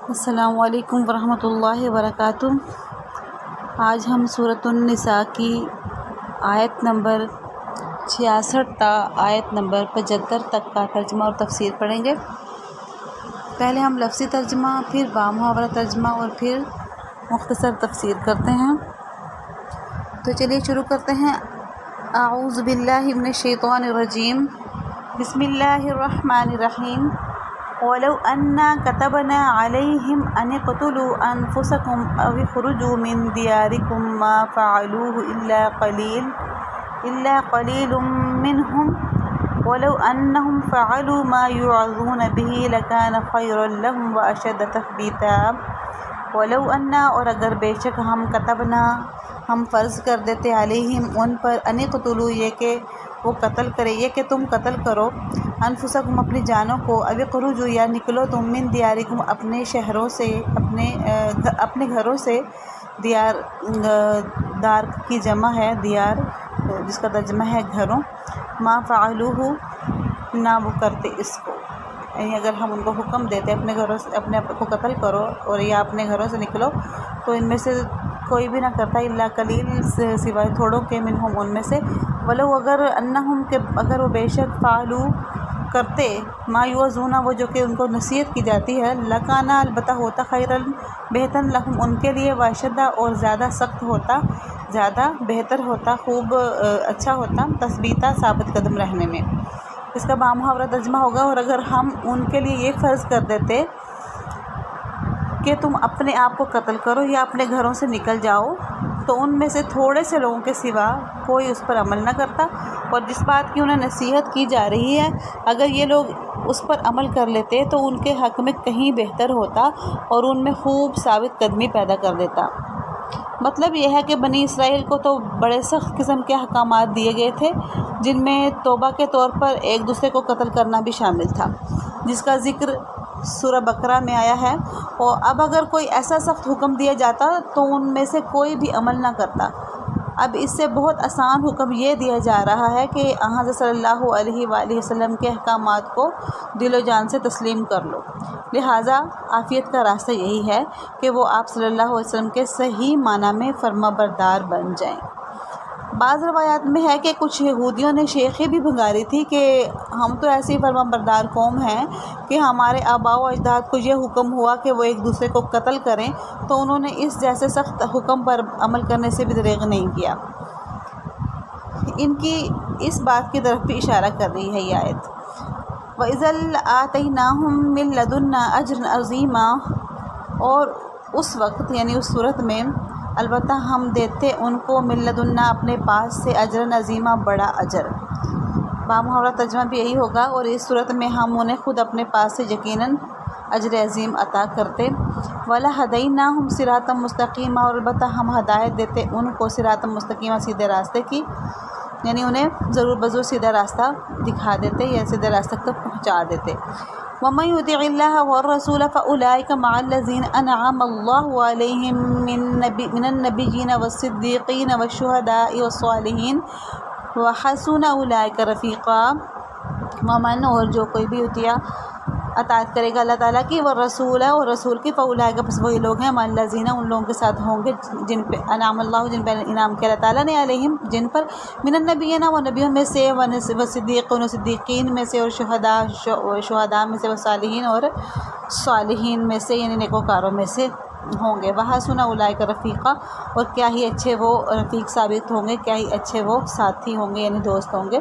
السلام علیکم ورحمۃ اللہ وبرکاتہ۔ آج ہم سورۃ النساء کی آیت نمبر 66 تا آیت نمبر 75 تک کا ترجمہ اور تفسیر پڑھیں گے۔ پہلے ہم لفظی ترجمہ، پھر بامحاورہ ترجمہ اور پھر مختصر تفسیر کرتے ہیں۔ تو چلیے شروع کرتے ہیں۔ اعوذ باللہ من الشیطان الرجیم، بسم اللہ الرحمن الرحیم۔ وَلَوْ أَنَّا كَتَبْنَا عَلَيْهِمْ أَنِ اقْتُلُوا أَنفُسَكُمْ أَوِ اخْرُجُوا مِنْ دِيَارِكُمْ مَا فَعَلُوهُ إِلَّا قَلِيلٌ مِّنْهُمْ وَلَوْ أَنَّهُمْ فَعَلُوا مَا يُوعَظُونَ بِهِ لَكَانَ خَيْرًا لَهُمْ وَأَشَدَّ تَثْبِيتًا۔ وَلَوْ أَنَّا، اور اگر بے شک ہم کتبنا، ہم فرض کر دیتے علیہم ان پر، ان اقتلوا، یہ کہ وہ قتل کرے، یہ کہ تم قتل کرو، انفسکم اپنی جانوں کو، او اخرجوا یا نکلو تم، من دیارکم اپنے شہروں سے، اپنے گھروں سے۔ دار کی جمع ہے دیار، جس کا ترجمہ ہے گھروں۔ ما فعلوہ، نہ وہ کرتے اس کو، یعنی اگر ہم ان کو حکم دیتے اپنے گھروں سے اپنے کو قتل کرو اور یا اپنے گھروں سے نکلو، تو ان میں سے کوئی بھی نہ کرتا، الا قلیل، سوائے تھوڑوں کے، منہم ان میں سے۔ ولو، اگر انہم، کہ اگر وہ بے شک، فعلوا کرتے، ما یوعظون، وہ جو کہ ان کو نصیحت کی جاتی ہے، لکان، البتہ ہوتا، خیرا، بہتر، لہم ان کے لیے، واشدہ، اور زیادہ سخت ہوتا، زیادہ بہتر ہوتا، خوب اچھا ہوتا، تثبیتا، ثابت قدم رہنے میں۔ اس کا بامحاورہ ترجمہ ہوگا، اور اگر ہم ان کے لیے یہ فرض کر دیتے کہ تم اپنے آپ کو قتل کرو یا اپنے گھروں سے نکل جاؤ، تو ان میں سے تھوڑے سے لوگوں کے سوا کوئی اس پر عمل نہ کرتا، اور جس بات کی انہیں نصیحت کی جا رہی ہے، اگر یہ لوگ اس پر عمل کر لیتے تو ان کے حق میں کہیں بہتر ہوتا اور ان میں خوب ثابت قدمی پیدا کر دیتا۔ مطلب یہ ہے کہ بنی اسرائیل کو تو بڑے سخت قسم کے احکامات دیے گئے تھے، جن میں توبہ کے طور پر ایک دوسرے کو قتل کرنا بھی شامل تھا، جس کا ذکر سورہ بقرہ میں آیا ہے۔ اور اب اگر کوئی ایسا سخت حکم دیا جاتا تو ان میں سے کوئی بھی عمل نہ کرتا۔ اب اس سے بہت آسان حکم یہ دیا جا رہا ہے کہ حضرت صلی اللہ علیہ وآلہ وسلم کے احکامات کو دل و جان سے تسلیم کر لو، لہٰذا عافیت کا راستہ یہی ہے کہ وہ آپ صلی اللہ علیہ وسلم کے صحیح معنی میں فرما بردار بن جائیں۔ بعض روایات میں ہے کہ کچھ یہودیوں نے شیخی بھی بھنگاری تھی کہ ہم تو ایسی فرما بردار قوم ہیں کہ ہمارے آباء و اجداد کو یہ حکم ہوا کہ وہ ایک دوسرے کو قتل کریں، تو انہوں نے اس جیسے سخت حکم پر عمل کرنے سے بھی دریغ نہیں کیا۔ ان کی اس بات کی طرف بھی اشارہ کر رہی ہے یہ آیت۔ وَإِذَا لَآتَيْنَاهُم مِّن لَّدُنَّا أَجْرًا عَظِيمًا، اور اس وقت، یعنی اس صورت میں، البتہ ہم دیتے ان کو، من لدنا، اپنے پاس سے، اجرًا عظیما، بڑا اجر۔ بامحاورہ ترجمہ بھی یہی ہوگا، اور اس صورت میں ہم انہیں خود اپنے پاس سے یقیناً اجر عظیم عطا کرتے۔ وَلَهَدَيْنَاهُمْ صِرَاطًا مُسْتَقِيمًا، اور البتہ ہم ہدایت دیتے ان کو، صراطًا مستقیما، سیدھے راستے کی، یعنی انہیں ضرور بضرور سیدھا راستہ دکھا دیتے یا سیدھے راستے تک پہنچا دیتے۔ وَمَن يُطِعِ اللَّهَ وَالرَّسُولَ فَأُولَٰئِكَ مَعَ الَّذِينَ أَنْعَمَ اللَّهُ عَلَيْهِم مِّنَ النَّبِيِّينَ وَالصِّدِّيقِينَ وَالشُّهَدَاءِ وَالصَّالِحِينَ وَحَسُنَ أُولَٰئِكَ رَفِيقًا۔ ومن، اور جو کوئی بھی اطاعت کرے گا اللہ تعالیٰ کی، والرسول، اور رسول کی، فاولئک، پس وہی لوگ ہیں، مع الذین، ان لوگوں کے ساتھ ہوں گے جن پہ انعم اللہ، جن پہ انعام کیا اللہ تعالیٰ نے، علیہم، جن پر، من النبیین، وہ نبیوں میں سے، والصدیقین، صدیقین میں سے، اور شہداء میں سے، والصالحین، اور صالحین میں سے، یعنی نیکوکاروں میں سے ہوں گے۔ وحسن اولئک رفیقا، اور کیا ہی اچھے وہ رفیق ثابت ہوں گے، کیا ہی اچھے وہ ساتھی ہوں گے، یعنی دوست ہوں گے۔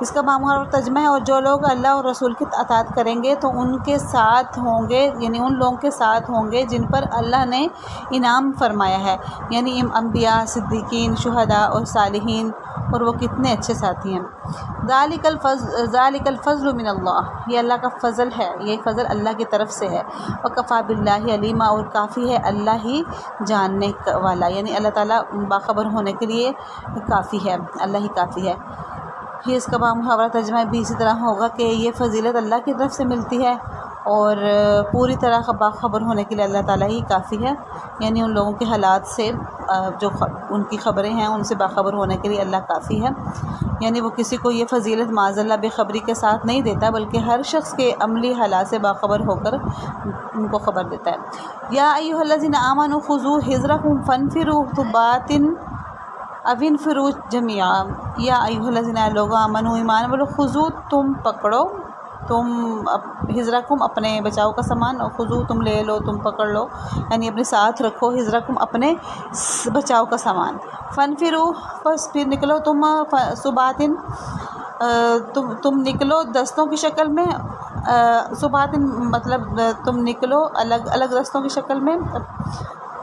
اس کا بامحاورہ ترجمہ ہے، اور جو لوگ اللہ اور رسول کی اطاعت کریں گے تو ان کے ساتھ ہوں گے، یعنی ان لوگوں کے ساتھ ہوں گے جن پر اللہ نے انعام فرمایا ہے، یعنی انبیاء، صدیقین، شہداء اور صالحین، اور وہ کتنے اچھے ساتھی ہیں۔ ذالک الفضل من اللہ، یہ اللہ کا فضل ہے، یہ فضل اللہ کی طرف سے ہے۔ وکفیٰ باللہ علیما، اور کافی ہے اللہ ہی جاننے والا، یعنی اللہ تعالیٰ باخبر ہونے کے لیے کافی ہے، اللہ ہی کافی ہے۔ یہ اس کا بامحاورہ ترجمہ بھی اسی طرح ہوگا کہ یہ فضیلت اللہ کی طرف سے ملتی ہے، اور پوری طرح باخبر ہونے کے لیے اللہ تعالیٰ ہی کافی ہے، یعنی ان لوگوں کے حالات سے جو ان کی خبریں ہیں ان سے باخبر ہونے کے لیے اللہ کافی ہے، یعنی وہ کسی کو یہ فضیلت معاذ اللہ بے خبری کے ساتھ نہیں دیتا، بلکہ ہر شخص کے عملی حالات سے باخبر ہو کر ان کو خبر دیتا ہے۔ یا ایھا الذین آمنوا خذوا حذرکم فانفروا ثبات او انفروا جمیعا، یا ایھا الذین لوگوں آمنوا ایمان والو، خذوا تم پکڑو، تم حذرکم اپنے بچاؤ کا سامان، اور خذو تم لے لو، تم پکڑ لو، یعنی اپنے ساتھ رکھو، حذرکم اپنے بچاؤ کا سامان، فانفروا پس پھر نکلو تم، صباتن تم نکلو دستوں کی شکل میں، صباتن مطلب تم نکلو الگ الگ دستوں کی شکل میں،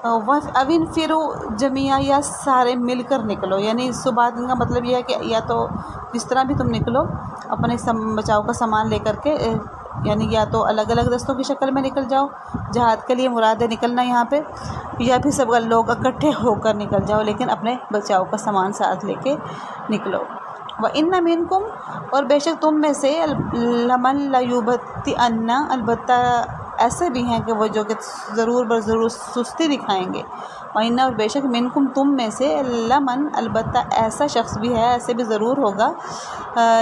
اوین فرو جميعا یا سارے مل کر نکلو، یعنی صباتن کا مطلب یہ ہے کہ یا تو جس طرح بھی تم نکلو اپنے بچاؤ کا سامان لے کر کے، یعنی یا تو الگ الگ دستوں کی شکل میں نکل جاؤ، جہاد کے لیے مراد ہے نکلنا یہاں پہ، یا پھر سب لوگ اکٹھے ہو کر نکل جاؤ، لیکن اپنے بچاؤ کا سامان ساتھ لے کے نکلو۔ وَإِنَّ مِنْكُمْ اور بے شک تم میں سے، لَمَن لَيُبَطِّئَنَّ البتہ ایسے بھی ہیں کہ وہ جو کہ ضرور برضرور سستی دکھائیں گے، وَإِنَّ اور بے شک مِنْكُمْ تم میں سے، لَمَن البتہ ایسا شخص بھی ہے، ایسے بھی ضرور ہوگا،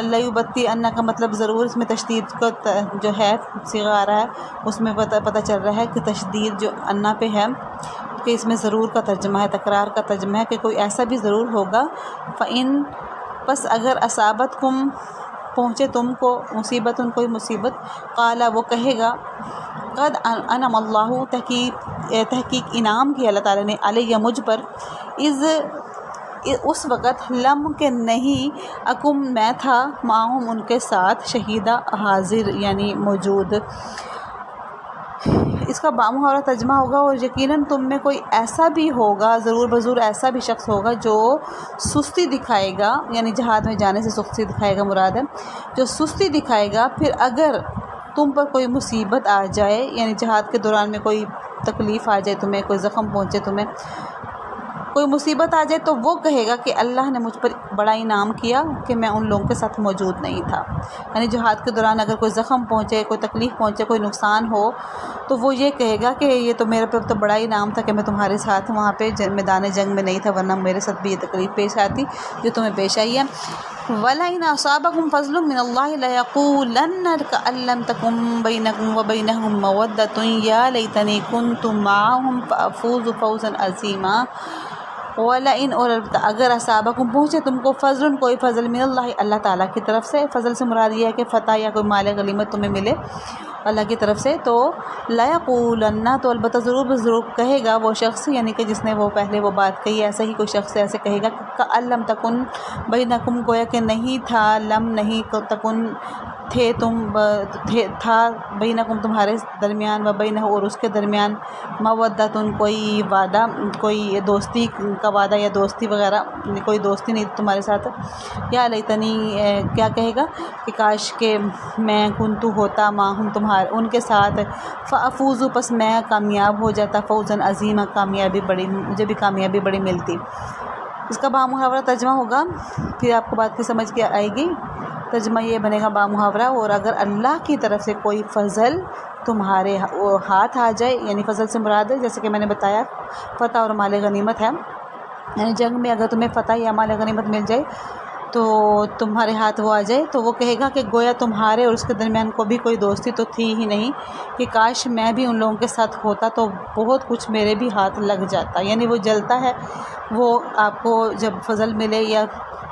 لَيُبَطِّئَنَّ کا مطلب ضرور، اس میں تشدید کا جو ہے صیغہ آ رہا ہے، اس میں پتہ چل رہا ہے کہ تشدید جو انا پہ ہے کہ اس میں ضرور کا ترجمہ ہے، تکرار کا ترجمہ ہے کہ کوئی ایسا بھی ضرور ہوگا، فَإِن پس اگر اصابتکم پہنچے تم کو مصیبت، ان کوئی مصیبت، قالا وہ کہے گا، قد انعم اللہ تحقیق انعام کیا اللہ تعالیٰ نے، علیہ مجھ پر، اس وقت لم کہ نہیں، اکم میں تھا، معہم ان کے ساتھ، شہیدہ حاضر یعنی موجود۔ اس کا بامحاورہ ترجمہ ہوگا، اور یقیناً تم میں کوئی ایسا بھی ہوگا، ضرور بضرور ایسا بھی شخص ہوگا جو سستی دکھائے گا، یعنی جہاد میں جانے سے سستی دکھائے گا مراد ہے، جو سستی دکھائے گا، پھر اگر تم پر کوئی مصیبت آ جائے، یعنی جہاد کے دوران میں کوئی تکلیف آ جائے تمہیں، کوئی زخم پہنچے تمہیں، کوئی مصیبت آ جائے، تو وہ کہے گا کہ اللہ نے مجھ پر بڑا انعام کیا کہ میں ان لوگوں کے ساتھ موجود نہیں تھا، یعنی جہاد کے دوران اگر کوئی زخم پہنچے، کوئی تکلیف پہنچے، کوئی نقصان ہو، تو وہ یہ کہے گا کہ یہ تو میرے پر تو بڑا انعام تھا کہ میں تمہارے ساتھ وہاں پہ میدان جنگ میں نہیں تھا، ورنہ میرے ساتھ بھی یہ تکلیف پیش آتی جو تمہیں پیش آئی ہے۔ وَلَئِنْ أَصَابَكُمْ فَضْلٌ مِّنَ اللَّهِ لَيَقُولَنَّ كَأَن لَّمْ تَكُن بَيْنَكُمْ وَبَيْنَهُم مَّوَدَّةٌ يَا لَيْتَنِي كُنتُ مَعَهُمْ فَأَفُوزَ فَوْزًا عَظِيمًا۔ وَلَئِنْ اور اگر اصابکم پہنچے تم کو، فضل کوئی فضل، من اللہ اللہ تعالیٰ کی طرف سے، فضل سے مراد یہ ہے کہ فتح یا کوئی مال غنیمت تمہیں ملے اللہ کی طرف سے، تو لَيَقُولَنَّ تو البتہ ضرور کہے گا وہ شخص، یعنی کہ جس نے وہ پہلے وہ بات کہی، ایسا ہی کوئی شخص ایسے کہے گا، کَأَن لَّم تَكُن بَيْنَكُمْ گویا کہ نہیں تھا، لم نہیں تکن تھے تم، تھا بینکم تمہارے درمیان، و بینہ اور اس کے درمیان، مودتن کوئی وعدہ، کوئی دوستی کا وعدہ یا دوستی وغیرہ، کوئی دوستی نہیں تمہارے ساتھ، یا لیتنی کیا کہے گا کہ کاش کہ میں کنتو ہوتا، معہم تمہارے ان کے ساتھ، فافوزو پس میں کامیاب ہو جاتا، فوزن عظیمہ کامیابی بڑی، مجھے بھی کامیابی بڑی ملتی۔ اس کا بامحاورہ ترجمہ ہوگا، پھر آپ کو بات کی سمجھ کے آئے گی، ترجمہ یہ بنے گا بامحاورہ، اور اگر اللہ کی طرف سے کوئی فضل تمہارے ہاتھ آ جائے، یعنی فضل سے مراد ہے جیسے کہ میں نے بتایا فتح اور مال غنیمت ہے، یعنی جنگ میں اگر تمہیں فتح یا مال غنیمت مل جائے تو تمہارے ہاتھ وہ آ جائے، تو وہ کہے گا کہ گویا تمہارے اور اس کے درمیان بھی کوئی دوستی تو تھی ہی نہیں، کہ کاش میں بھی ان لوگوں کے ساتھ ہوتا تو بہت کچھ میرے بھی ہاتھ لگ جاتا، یعنی وہ جلتا ہے، وہ آپ کو جب فضل ملے یا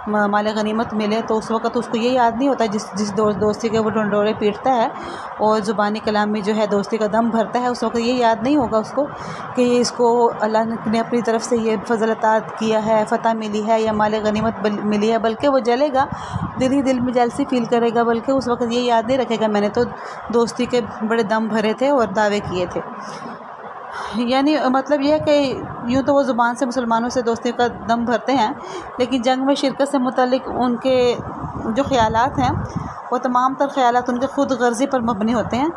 مال غنیمت ملے تو اس وقت اس کو یہ یاد نہیں ہوتا، جس دوستی کے وہ ڈنڈورے پیٹتا ہے اور زبانی کلام میں جو ہے دوستی کا دم بھرتا ہے، اس وقت یہ یاد نہیں ہوگا اس کو کہ اس کو اللہ نے اپنی طرف سے یہ فضل عطا کیا ہے، فتح ملی ہے یا مال غنیمت ملی ہے، بلکہ وہ جلے گا، دل ہی دل میں جلسی فیل کرے گا، بلکہ اس وقت یہ یاد نہیں رکھے گا میں نے تو دوستی کے بڑے دم بھرے تھے اور دعوے کیے تھے۔ یعنی مطلب یہ ہے کہ یوں تو وہ زبان سے مسلمانوں سے دوستی کا دم بھرتے ہیں، لیکن جنگ میں شرکت سے متعلق ان کے جو خیالات ہیں وہ تمام تر خیالات ان کے خود غرضی پر مبنی ہوتے ہیں،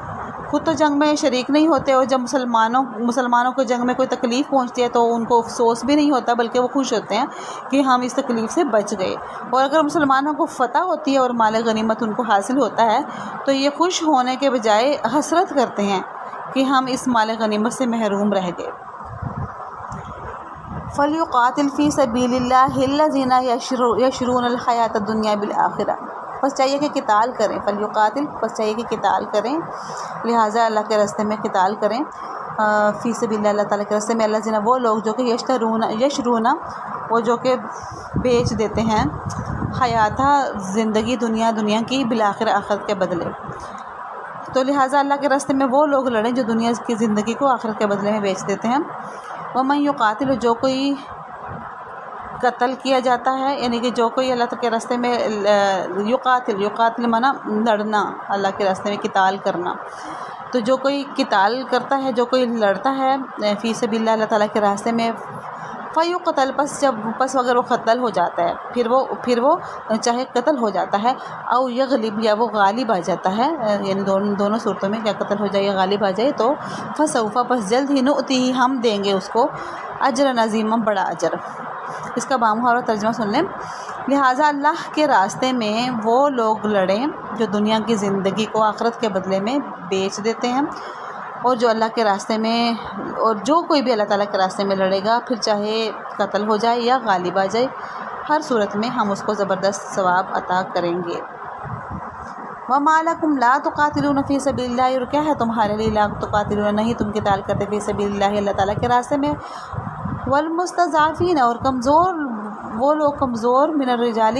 خود تو جنگ میں شریک نہیں ہوتے، اور جب مسلمانوں کو جنگ میں کوئی تکلیف پہنچتی ہے تو ان کو افسوس بھی نہیں ہوتا، بلکہ وہ خوش ہوتے ہیں کہ ہم اس تکلیف سے بچ گئے۔ اور اگر مسلمانوں کو فتح ہوتی ہے اور مال غنیمت ان کو حاصل ہوتا ہے تو یہ خوش ہونے کے بجائے حسرت کرتے ہیں کہ ہم اس مال غنیمت سے محروم رہ گئے۔ فَلْيُقَاتِلْ فِي سَبِيلِ اللَّهِ الَّذِينَ يَشْرُونَ الْحَيَاةَ الدُّنْيَا بِالْآخِرَةِ، پس چاہیے کہ قتال کریں، فَلْيُقَاتِلْ، پس چاہیے کہ قتال کریں، لہٰذا اللہ کے راستے میں قتال کریں، فی سبیل اللہ تعالیٰ کے راستے میں، الذین وہ لوگ جو کہ یشرون وہ جو کہ بیچ دیتے ہیں، حیاتہ زندگی دنیا کی، بالآخرہ آخرت کے بدلے، تو لہٰذا اللہ کے راستے میں وہ لوگ لڑیں جو دنیا کی زندگی کو آخرت کے بدلے میں بیچ دیتے ہیں۔ وَمَن يُقَاتِلُ، جو کوئی قتل کیا جاتا ہے، یعنی کہ جو کوئی اللہ کے راستے میں یقاتل مانا لڑنا، اللہ کے راستے میں قتال کرنا، تو جو کوئی قتال کرتا ہے، جو کوئی لڑتا ہے فی سبیل اللہ، اللہ تعالیٰ کے راستے میں، فیقتل، پس اگر وہ قتل ہو جاتا ہے، پھر وہ چاہے قتل ہو جاتا ہے، او یغلب، یا وہ غالب آ جاتا ہے، یعنی دونوں صورتوں میں، کیا قتل ہو جائے یا غالب آ جائے، تو فسوف، پس جلد ہی، نؤتیہ، ہم دیں گے اس کو، اجرا عظیما، بڑا اجر۔ اس کا بامہار اور ترجمہ سن لیں۔ لہٰذا اللہ کے راستے میں وہ لوگ لڑیں جو دنیا کی زندگی کو آخرت کے بدلے میں بیچ دیتے ہیں، اور جو اللہ کے راستے میں، اور جو کوئی بھی اللہ تعالیٰ کے راستے میں لڑے گا، پھر چاہے قتل ہو جائے یا غالب آ جائے، ہر صورت میں ہم اس کو زبردست ثواب عطا کریں گے۔ وَمَا لَكُمْ لَا تُقَاتِلُونَ فِي سَبِيلِ اللَّهِ، اور کیا ہے تمہارے لیے لا تقاتلون، نہیں تم قتال کرتے، فی سبیل اللہ، اللہ تعالیٰ کے راستے میں، والمستضعفین، اور کمزور، وہ لوگ کمزور، من الرجال،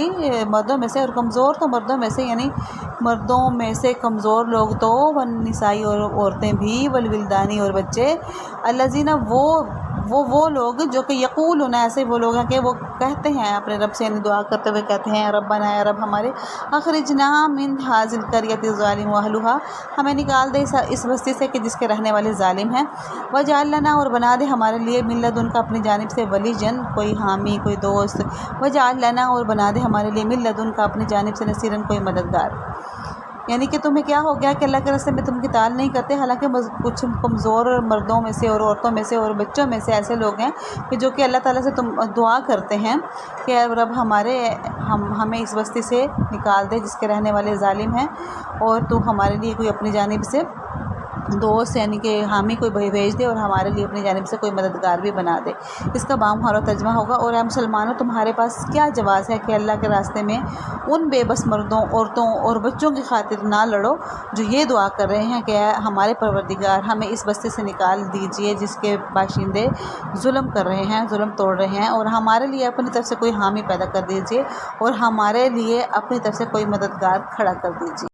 مردوں میں سے، اور کمزور تو مردوں میں سے، یعنی مردوں میں سے کمزور لوگ تو، والنسائی، اور عورتیں بھی، والولدانی، اور بچے، الذین وہ لوگ جو کہ یقولون، ایسے وہ لوگ ہیں کہ وہ کہتے ہیں اپنے رب سے، یعنی دعا کرتے ہوئے کہتے ہیں، ربنا، اے رب ہمارے، اخرجنا من هذه القرية الظالم اهلها، ہمیں نکال دے اس بستی سے کہ جس کے رہنے والے ظالم ہیں، واجعل لنا، اور بنا دے ہمارے لیے، من لدن کا، اپنی جانب سے، ولیجن، کوئی حامی، کوئی دوست، واجعل لنا، اور بنا دے ہمارے لیے، من لدن کا، اپنی جانب سے، نصیرن، کوئی مددگار۔ یعنی کہ تمہیں کیا ہو گیا کہ اللہ کے راستے میں تم قتال نہیں کرتے، حالانکہ کچھ کمزور مردوں میں سے، اور عورتوں میں سے، اور بچوں میں سے ایسے لوگ ہیں کہ جو کہ اللہ تعالیٰ سے تم دعا کرتے ہیں کہ اے رب ہمیں اس بستی سے نکال دے جس کے رہنے والے ظالم ہیں، اور تو ہمارے لیے کوئی اپنی جانب سے دوست، یعنی کہ حامی کوئی بھیج دے، اور ہمارے لیے اپنی جانب سے کوئی مددگار بھی بنا دے۔ اس کا بامہار اور ترجمہ ہوگا، اور اے مسلمانوں، تمہارے پاس کیا جواز ہے کہ اللہ کے راستے میں ان بے بس مردوں، عورتوں اور بچوں کی خاطر نہ لڑو جو یہ دعا کر رہے ہیں کہ اے ہمارے پروردگار، ہمیں اس بستی سے نکال دیجئے جس کے باشندے ظلم کر رہے ہیں، ظلم توڑ رہے ہیں، اور ہمارے لیے اپنی طرف سے کوئی حامی پیدا کر دیجئے، اور ہمارے لیے اپنی طرف سے کوئی مددگار کھڑا کر دیجئے۔